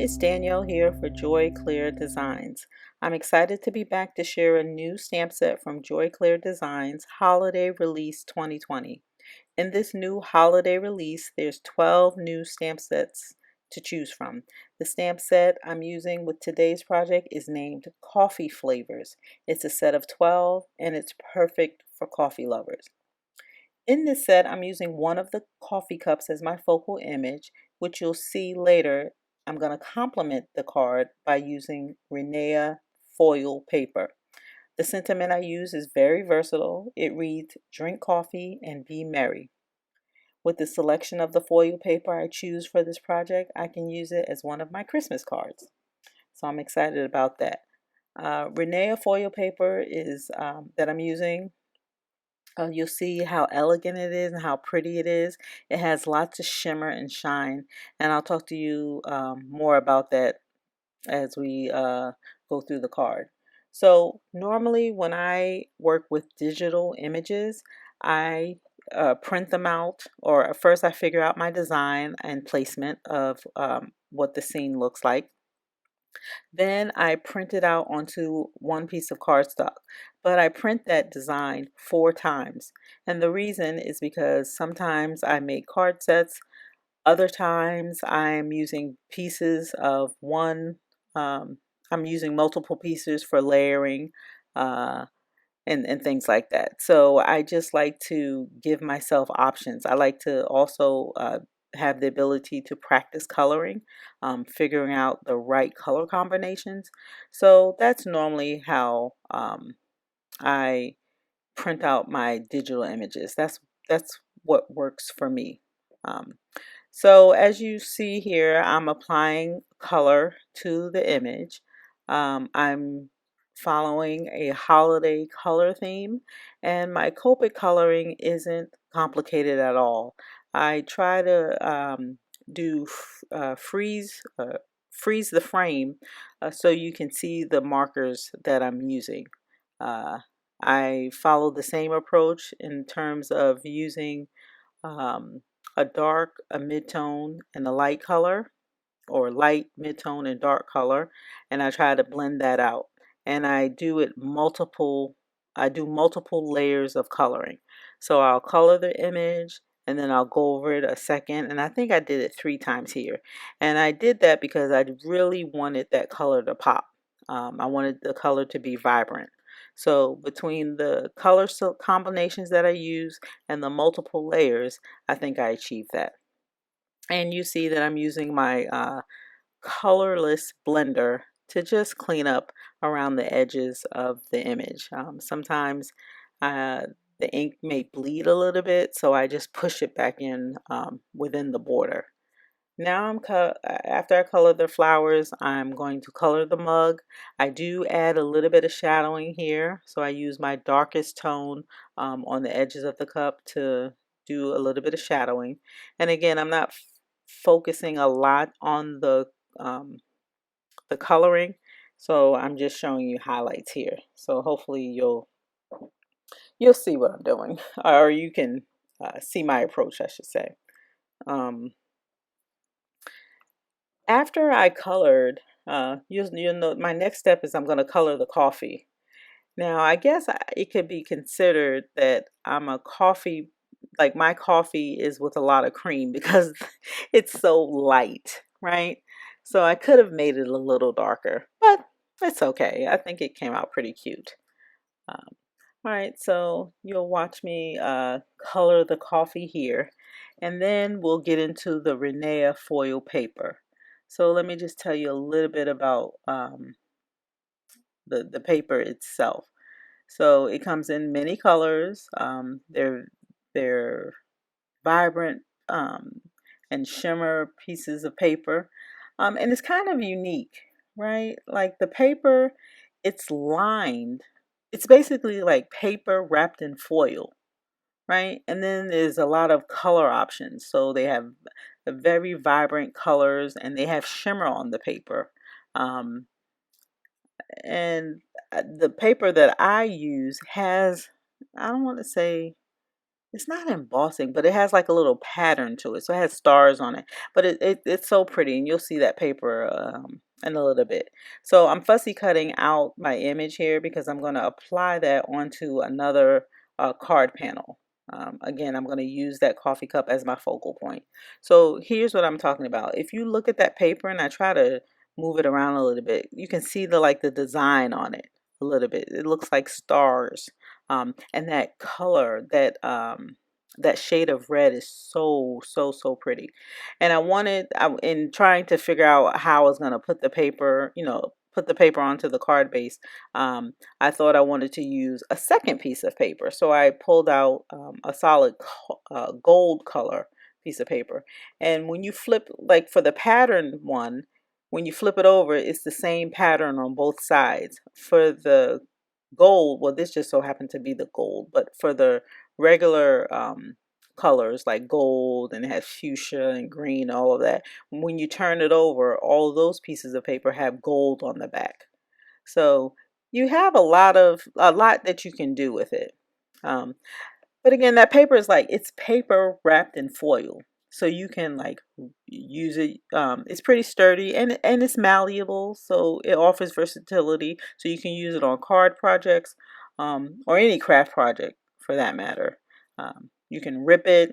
it's Danielle here for Clair Designs. I'm excited to be back to share a new stamp set from Clair Designs Holiday Release 2020. In this new holiday release, there's 12 new stamp sets to choose from. The stamp set I'm using with today's project is named Coffee Flavors. It's a set of 12 and it's perfect for coffee lovers. In this set, I'm using one of the coffee cups as my focal image, which you'll see later. I'm going to complement the card by using Rinea Foil Paper. The sentiment I use is very versatile. It reads, "Drink coffee and be merry." With the selection of the foil paper I choose for this project, I can use it as one of my Christmas cards. So I'm excited about that. Rinea Foil Paper is that I'm using. You'll see how elegant it is and how pretty it is. It has lots of shimmer and shine, and I'll talk to you more about that as we go through the card. So normally when I work with digital images, I print them out, or first I figure out my design and placement of what the scene looks like. Then I print it out onto one piece of cardstock, but I print that design 4 times. And the reason is because sometimes I make card sets, other times I'm using pieces of one, I'm using multiple pieces for layering and things like that. So I just like to give myself options. I like to also have the ability to practice coloring, figuring out the right color combinations. So that's normally how I print out my digital images. That's what works for me. Um, so as you see here, I'm applying color to the image. I'm following a holiday color theme, and my Copic coloring isn't complicated at all. I try to do freeze the frame so you can see the markers that I'm using. Uh, I follow the same approach in terms of using um, a dark, a mid-tone, and a light color, or light, mid-tone, and dark color, and I try to blend that out. And I do multiple layers of coloring. So I'll color the image and then I'll go over it a second, and I think I did it 3 times here. And I did that because I really wanted that color to pop. I wanted the color to be vibrant. So between the color combinations that I use and the multiple layers, I think I achieved that. And you see that I'm using my colorless blender to just clean up around the edges of the image. Sometimes uh, the ink may bleed a little bit, so I just push it back in within the border. Now after I color the flowers, I'm going to color the mug. I do add a little bit of shadowing here, so I use my darkest tone on the edges of the cup to do a little bit of shadowing. And again, I'm not focusing a lot on um, the coloring, so I'm just showing you highlights here. So hopefully you'll see what I'm doing, or you can see my approach, I should say. Um, After I colored, you'll know my next step is I'm going to color the coffee. Now, I guess it could be considered that I'm a coffee, like my coffee is with a lot of cream because it's so light, right? So I could have made it a little darker, but it's okay. I think it came out pretty cute. Um, all right, so you'll watch me color the coffee here, and then we'll get into the Rinea foil paper. So let me just tell you a little bit about the paper itself. So it comes in many colors. They're vibrant and shimmer pieces of paper, and it's kind of unique, right? Like the paper, it's lined. It's basically like paper wrapped in foil, right? And then there's a lot of color options. So they have the very vibrant colors, and they have shimmer on the paper. Um, and the paper that I use has, I don't want to say it's not embossing, but it has like a little pattern to it. So it has stars on it, but it's so pretty, and you'll see that paper in a little bit. So I'm fussy cutting out my image here because I'm going to apply that onto another card panel. Again, I'm going to use that coffee cup as my focal point. So here's what I'm talking about. If you look at that paper and I try to move it around a little bit, you can see the design on it a little bit. It looks like stars. And that color, that shade of red is so pretty. And in trying to figure out how I was going to put the paper, put the paper onto the card base, I thought I wanted to use a second piece of paper. So I pulled out a solid gold color piece of paper. And when you flip, like for the pattern one, when you flip it over, it's the same pattern on both sides. For the gold, well, this just so happened to be the gold, but for the regular colors like gold, and it has fuchsia and green, all of that, when you turn it over, all of those pieces of paper have gold on the back. So you have a lot that you can do with it. But again, that paper is it's paper wrapped in foil. So you can use it. It's pretty sturdy, and it's malleable, so it offers versatility. So you can use it on card projects, or any craft project for that matter. You can rip it,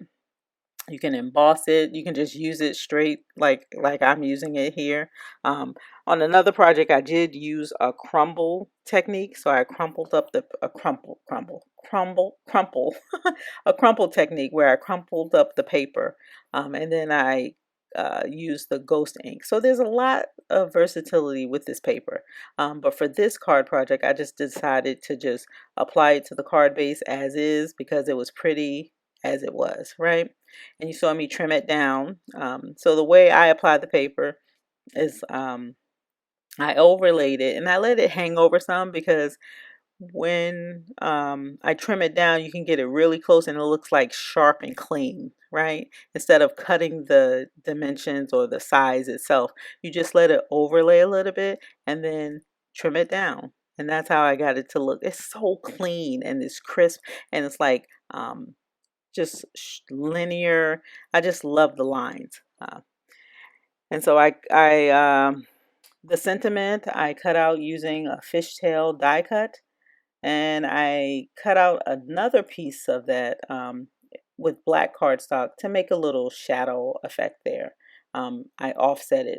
you can emboss it, you can just use it straight like I'm using it here. On another project, I did use a crumble technique. So I crumpled up a crumple a crumple technique where I crumpled up the paper, and then I used the ghost ink. So there's a lot of versatility with this paper, but for this card project, I just decided to just apply it to the card base as is because it was pretty as it was, right? And you saw me trim it down. So the way I applied the paper is I overlaid it and I let it hang over some, because when I trim it down, you can get it really close and it looks like sharp and clean, right? Instead of cutting the dimensions or the size itself, you just let it overlay a little bit and then trim it down. And that's how I got it to look. It's so clean and it's crisp, and it's just linear. I just love the lines. And so the sentiment I cut out using a fishtail die cut, and I cut out another piece of that with black cardstock to make a little shadow effect there. I offset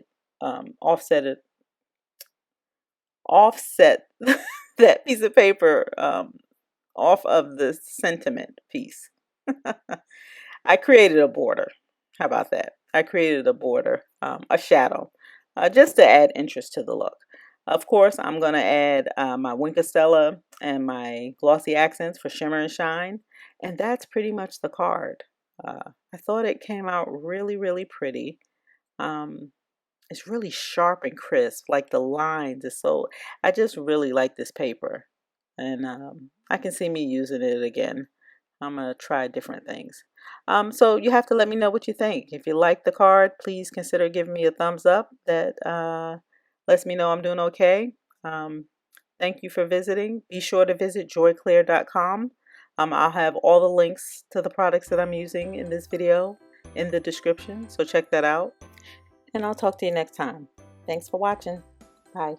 that piece of paper off of the sentiment piece. I created a border. How about that? I created a border, a shadow, just to add interest to the look. Of course, I'm going to add my Wink of Stella and my glossy accents for shimmer and shine. And that's pretty much the card. I thought it came out really pretty. It's really sharp and crisp, like the lines is so, I just really like this paper. And I can see me using it again. I'm going to try different things. So you have to let me know what you think. If you like the card, please consider giving me a thumbs up. That lets me know I'm doing okay. Thank you for visiting. Be sure to visit joyclair.com. I'll have all the links to the products that I'm using in this video in the description, so check that out. And I'll talk to you next time. Thanks for watching. Bye.